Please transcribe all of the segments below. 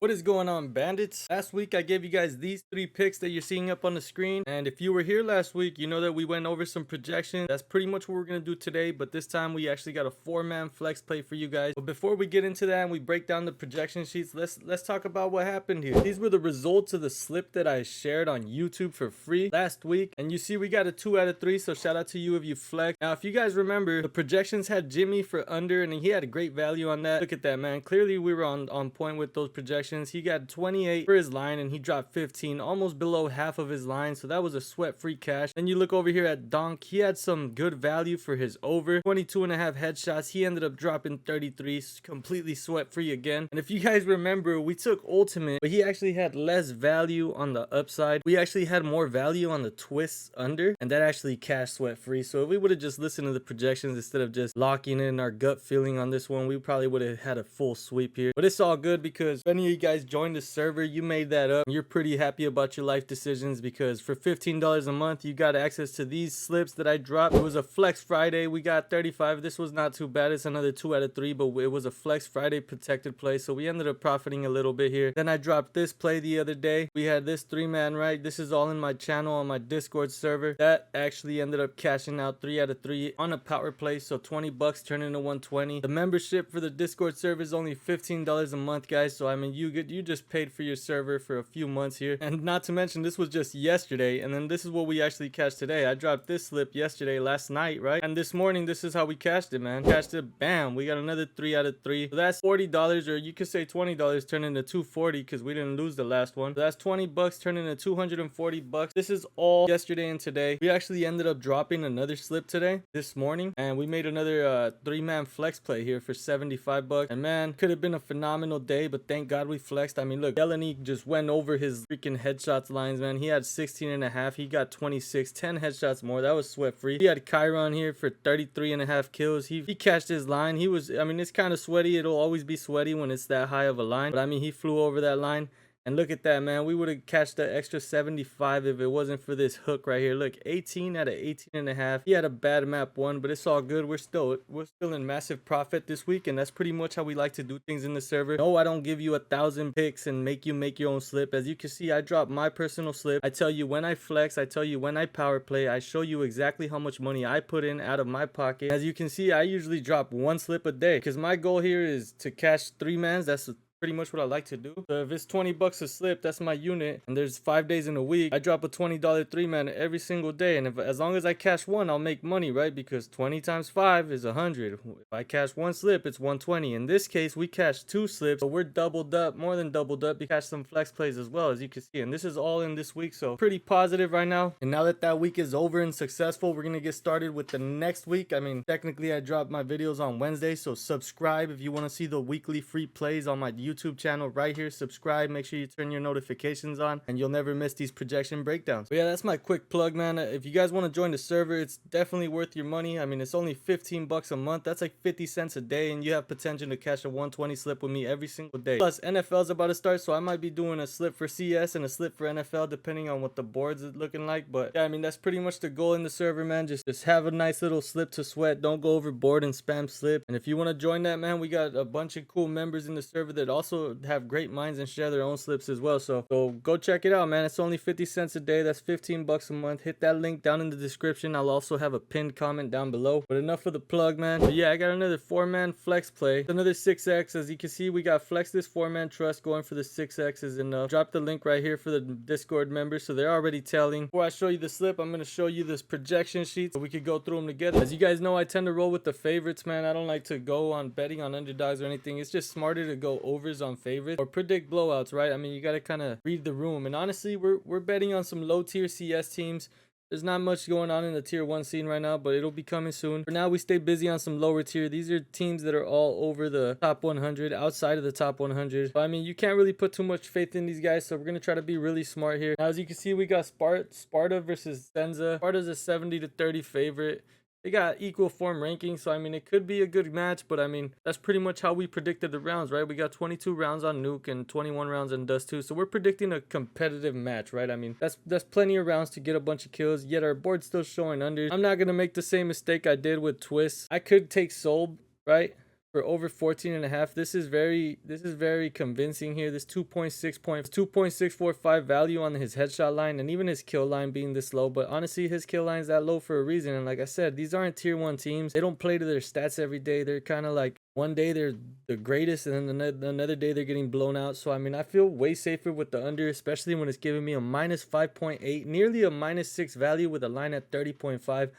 What is going on, bandits? Last week I gave you guys these three picks that you're seeing up on the screen, and if you were here last week, you know that we went over some projections. That's pretty much what we're gonna do today, but this time we actually got a four-man flex play for you guys. But before we get into that and we break down the projection sheets, let's talk about what happened here. These were the results of the slip that I shared on YouTube for free last week, and you see we got a 2 out of 3, so shout out to you if you flex. Now if you guys remember, the projections had Jimmy for under, and he had a great value on that. Look at that, man. Clearly we were on point with those projections. He got 28 for his line and he dropped 15, almost below half of his line, so that was a sweat-free cash. Then you look over here at Donk, he had some good value for his over, 22.5 headshots. He ended up dropping 33, completely sweat-free again. And if you guys remember, we took ultimate, but he actually had less value on the upside. We actually had more value on the twists under, and that actually cashed sweat-free. So if we would have just listened to the projections instead of just locking in our gut feeling on this one, we probably would have had a full sweep here. But it's all good, because if any of you guys joined the server, you made that up. You're pretty happy about your life decisions, because for $15 a month you got access to these slips that I dropped. It was a flex Friday. We got 35. This was not too bad. It's another 2 out of 3, but it was a flex Friday protected play, so we ended up profiting a little bit here. Then I dropped this play the other day. We had this 3-man right. This is all in my channel on my Discord server. That actually ended up cashing out 3 out of 3 on a power play, so 20 bucks turned into 120. The membership for the Discord server is only $15 a month, guys, so I mean you just paid for your server for a few months here. And not to mention, this was just yesterday, and then this is what we actually cashed today. I dropped this slip yesterday, last night, right? And this morning, this is how we cashed it, man. Cashed it, bam, we got another 3 out of 3. So that's $40, or you could say $20 turned into $240, because we didn't lose the last one. So that's 20 bucks turned into 240 bucks. This is all yesterday and today. We actually ended up dropping another slip today, this morning, and we made another 3-man flex play here for 75 bucks. And man, could have been a phenomenal day, but thank God we flexed. I mean, look, Yeleny just went over his freaking headshots lines, man. He had 16.5. He got 26, 10 headshots more. That was sweat free. He had Chiron here for 33.5 kills. He cashed his line. He was, I mean, it's kind of sweaty. It'll always be sweaty when it's that high of a line, but I mean, he flew over that line. And look at that, man. We would have cashed that extra 75 if it wasn't for this hook right here. Look, 18 out of 18.5. He had a bad map one, but it's all good. We're still in massive profit this week, and that's pretty much how we like to do things in the server. No, I don't give you 1,000 picks and make you make your own slip. As you can see, I drop my personal slip. I tell you when I flex. I tell you when I power play. I show you exactly how much money I put in out of my pocket. As you can see, I usually drop one slip a day, because my goal here is to cash 3-mans. That's pretty much what I like to do. So if it's 20 bucks a slip, that's my unit, and there's 5 days in a week, I drop a $20 3-man every single day. And if, as long as I cash one, I'll make money, right? Because 20 times 5 is 100. If I cash one slip, it's 120. In this case, we cashed 2 slips, so we're doubled up, more than doubled up. We cashed some flex plays as well, as you can see, and this is all in this week, so pretty positive right now. And now that that week is over and successful, we're gonna get started with the next week. I mean, technically I drop my videos on Wednesday, so subscribe if you want to see the weekly free plays on my YouTube channel right here. Subscribe, make sure you turn your notifications on, and you'll never miss these projection breakdowns. But yeah, that's my quick plug, man. If you guys want to join the server, it's definitely worth your money. I mean, it's only 15 bucks a month. That's like 50 cents a day, and you have potential to cash a 120 slip with me every single day. Plus, NFL's about to start, so I might be doing a slip for CS and a slip for NFL, depending on what the boards is looking like. But yeah, I mean, that's pretty much the goal in the server, man. Just have a nice little slip to sweat. Don't go overboard and spam slip. And if you want to join that, man, we got a bunch of cool members in the server that also have great minds and share their own slips as well. So go check it out, man. It's only 50 cents a day. That's 15 bucks a month. Hit that link down in the description. I'll also have a pinned comment down below. But enough of the plug, man. But yeah, I got another 4-man flex play. Another 6x. As you can see, we got flex this 4-man trust going for the 6x is enough. Drop the link right here for the Discord members, so they're already telling. Before I show you the slip, I'm going to show you this projection sheet so we could go through them together. As you guys know, I tend to roll with the favorites, man. I don't like to go on betting on underdogs or anything. It's just smarter to go overs on favorites or predict blowouts, right? I mean, you got to kind of read the room. And honestly, we're betting on some low tier CS teams. There's not much going on in the tier 1 scene right now, but it'll be coming soon. For now, we stay busy on some lower tier. These are teams that are all over the top 100, outside of the top 100. But I mean, you can't really put too much faith in these guys, so we're going to try to be really smart here. Now, as you can see, we got Sparta versus Senza. Sparta's a 70-30 favorite. They got equal form rankings, so I mean, it could be a good match, but I mean, that's pretty much how we predicted the rounds, right? We got 22 rounds on Nuke and 21 rounds on Dust 2, so we're predicting a competitive match, right? I mean, that's plenty of rounds to get a bunch of kills, yet our board's still showing unders. I'm not going to make the same mistake I did with Twist. I could take Soul, right? for over 14.5. This is very convincing here. This 2.645 value on his headshot line, and even his kill line being this low. But honestly, his kill line is that low for a reason. And like I said, these aren't tier 1 teams. They don't play to their stats every day. They're kind of like, one day they're the greatest, and then another day they're getting blown out. So I mean, I feel way safer with the under, especially when it's giving me a minus 5.8, nearly a minus 6 value with a line at 30.5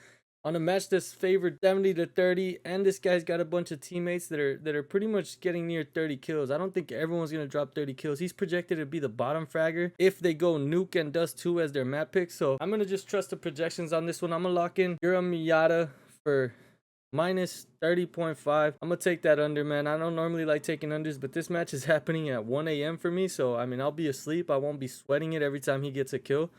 on a match that's favored 70 to 30. And this guy's got a bunch of teammates that are pretty much getting near 30 kills. I don't think everyone's gonna drop 30 kills. He's projected to be the bottom fragger if they go Nuke and Dust 2 as their map pick. So I'm gonna just trust the projections on this one. I'm gonna lock in Yura Miyata for minus 30.5. I'm gonna take that under, man. I don't normally like taking unders, but this match is happening at 1 a.m. for me, so I mean, I'll be asleep. I won't be sweating it every time he gets a kill.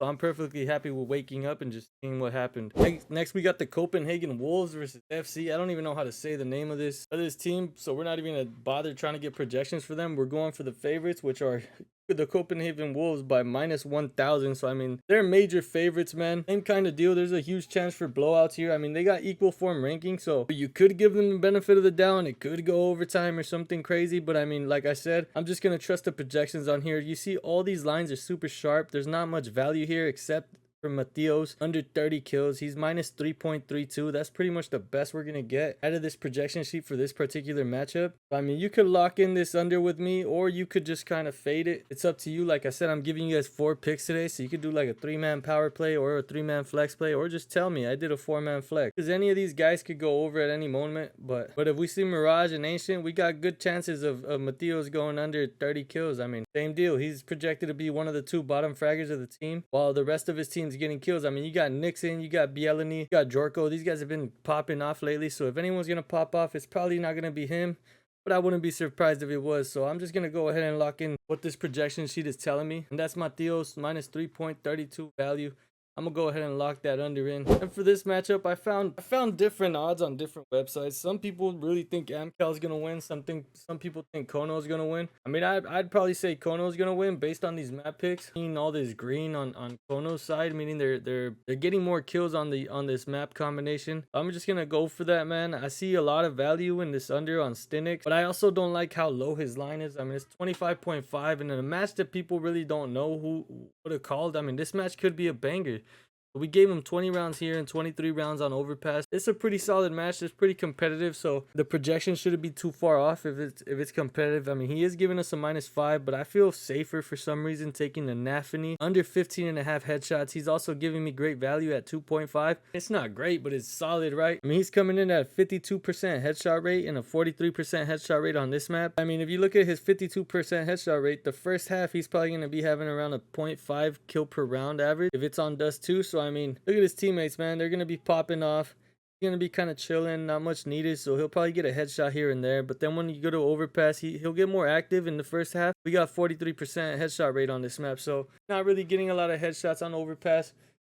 So I'm perfectly happy with waking up and just seeing what happened. Next we got the Copenhagen Wolves versus FC. I don't even know how to say the name of this team, so we're not even gonna bother trying to get projections for them. We're going for the favorites, which are the Copenhagen Wolves by minus 1,000. So I mean, they're major favorites, man. Same kind of deal. There's a huge chance for blowouts here. I mean, they got equal form ranking, so you could give them the benefit of the doubt. It could go overtime or something crazy, but I mean, like I said, I'm just gonna trust the projections on here. You see all these lines are super sharp. There's not much value here except for Mateos, under 30 kills. He's minus 3.32. That's pretty much the best we're gonna get out of this projection sheet for this particular matchup. I mean, you could lock in this under with me, or you could just kind of fade it. It's up to you. Like I said, I'm giving you guys 4 picks today, so you could do like a 3-man power play or a 3-man flex play, or just tell me I did a 4-man flex, because any of these guys could go over at any moment. But if we see Mirage and Ancient, we got good chances of Mateos going under 30 kills. I mean, same deal. He's projected to be one of the 2 bottom fraggers of the team, while the rest of his team's getting kills. I mean, you got Nixon, you got Bielany, you got Jorko. These guys have been popping off lately, so if anyone's gonna pop off, it's probably not gonna be him, but I wouldn't be surprised if it was. So I'm just gonna go ahead and lock in what this projection sheet is telling me, and that's Mateos minus 3.32 value. I'm gonna go ahead and lock that under in. And for this matchup, I found different odds on different websites. Some people really think Amcal is gonna win. Some people think Kono is gonna win. I mean, I'd probably say Kono is gonna win based on these map picks. Seeing all this green on Kono's side, meaning they're getting more kills on this map combination. I'm just gonna go for that, man. I see a lot of value in this under on Stinix, but I also don't like how low his line is. I mean, it's 25.5, and in a match that people really don't know who would have called. I mean, this match could be a banger. We gave him 20 rounds here and 23 rounds on Overpass. It's a pretty solid match. It's pretty competitive, so the projection shouldn't be too far off if it's competitive. I mean, he is giving us a -5, but I feel safer for some reason taking the Nafany under 15.5 headshots. He's also giving me great value at 2.5. It's not great, but it's solid, right? I mean, he's coming in at 52% headshot rate and a 43% headshot rate on this map. I mean, if you look at his 52% headshot rate, the first half he's probably going to be having around a 0.5 kill per round average if it's on Dust 2. So I mean, look at his teammates, man. They're gonna be popping off. He's gonna be kind of chilling, not much needed, so he'll probably get a headshot here and there. But then when you go to Overpass, he'll get more active. In the first half, we got 43% headshot rate on this map, so not really getting a lot of headshots on Overpass.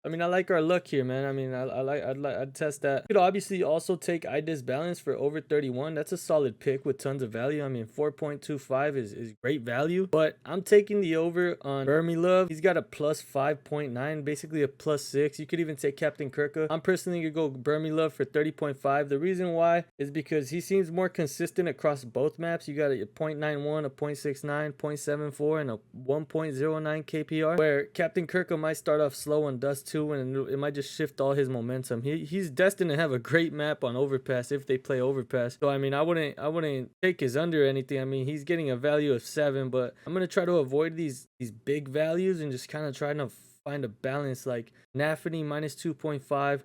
I mean, I like our luck here, man. I mean, I'd test that. You could obviously also take IDIS balance for over 31. That's a solid pick with tons of value. I mean, 4.25 is great value. But I'm taking the over on Love. He's got a plus 5.9, basically a plus 6. You could even take Captain Kirka. I'm personally gonna go Love for 30.5. The reason why is because he seems more consistent across both maps. You got a 0.91, a 0.69, 0.74, and a 1.09 KPR. Where Captain Kirka might start off slow on Dust 2, and it might just shift all his momentum. He's destined to have a great map on Overpass if they play Overpass. So I mean, I wouldn't take his under or anything. I mean, he's getting a value of 7, but I'm gonna try to avoid these big values and just kind of trying to find a balance, like Nafany minus 2.5,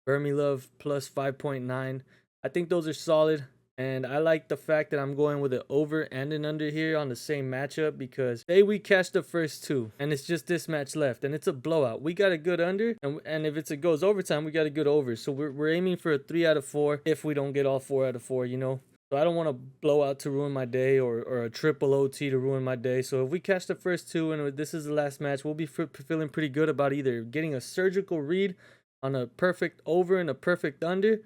Love plus 5.9. I think those are solid. And I like the fact that I'm going with an over and an under here on the same matchup, because say we catch the first 2 and it's just this match left and it's a blowout, we got a good under, and if it goes overtime, we got a good over. So we're aiming for a 3 out of 4 if we don't get all 4 out of 4, you know. So I don't want a blowout to ruin my day, or a triple OT to ruin my day. So if we catch the first 2 and this is the last match, we'll be feeling pretty good about either getting a surgical read on a perfect over and a perfect under,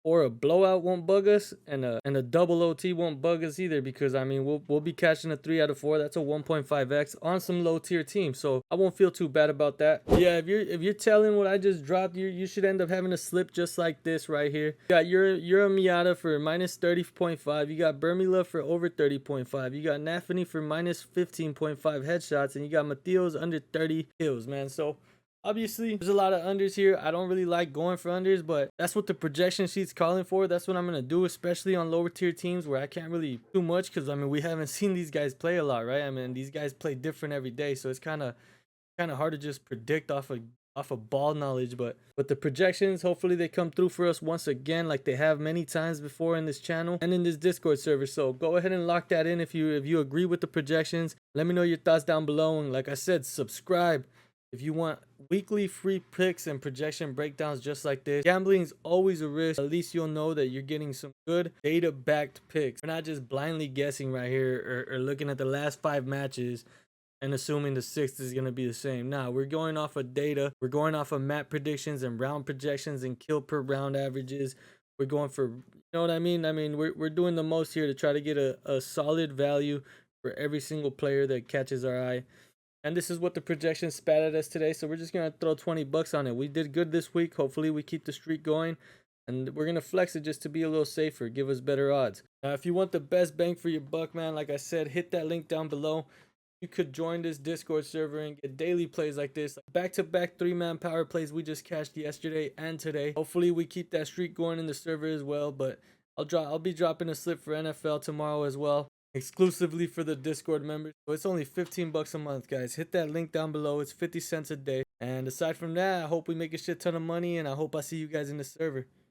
or a blowout won't bug us, and a double OT won't bug us either, because I mean we'll be catching a 3 out of 4. That's a 1.5x on some low tier team, so I won't feel too bad about that. Yeah, if you're telling what I just dropped, you should end up having a slip just like this right here. You got your Miata for minus 30.5. You got Bermula for over 30.5. You got Nafany for minus 15.5 headshots, and you got Mateos under 30 kills, man. So obviously, there's a lot of unders here. I don't really like going for unders, but that's what the projection sheet's calling for. That's what I'm going to do, especially on lower tier teams where I can't really do much, because, I mean, we haven't seen these guys play a lot, right? I mean, these guys play different every day, so it's kind of hard to just predict off of ball knowledge. But the projections, hopefully they come through for us once again, like they have many times before in this channel and in this Discord server. So go ahead and lock that in if you agree with the projections. Let me know your thoughts down below, and like I said, subscribe if you want weekly free picks and projection breakdowns just like this. Gambling is always a risk. At least you'll know that you're getting some good data-backed picks. We're not just blindly guessing right here, or looking at the last 5 matches and assuming the 6th is going to be the same. Nah, we're going off of data. We're going off of map predictions and round projections and kill per round averages. We're going for, you know what I mean? I mean, we're doing the most here to try to get a solid value for every single player that catches our eye. And this is what the projection spat at us today. So we're just going to throw 20 bucks on it. We did good this week. Hopefully we keep the streak going. And we're going to flex it just to be a little safer. Give us better odds. Now, if you want the best bang for your buck, man, like I said, hit that link down below. You could join this Discord server and get daily plays like this. Back-to-back 3-man power plays we just cashed yesterday and today. Hopefully we keep that streak going in the server as well. But I'll be dropping a slip for NFL tomorrow as well, exclusively for the Discord members. So it's only 15 bucks a month, guys. Hit that link down below. It's 50 cents a day. And aside from that, I hope we make a shit ton of money, and I hope I see you guys in the server.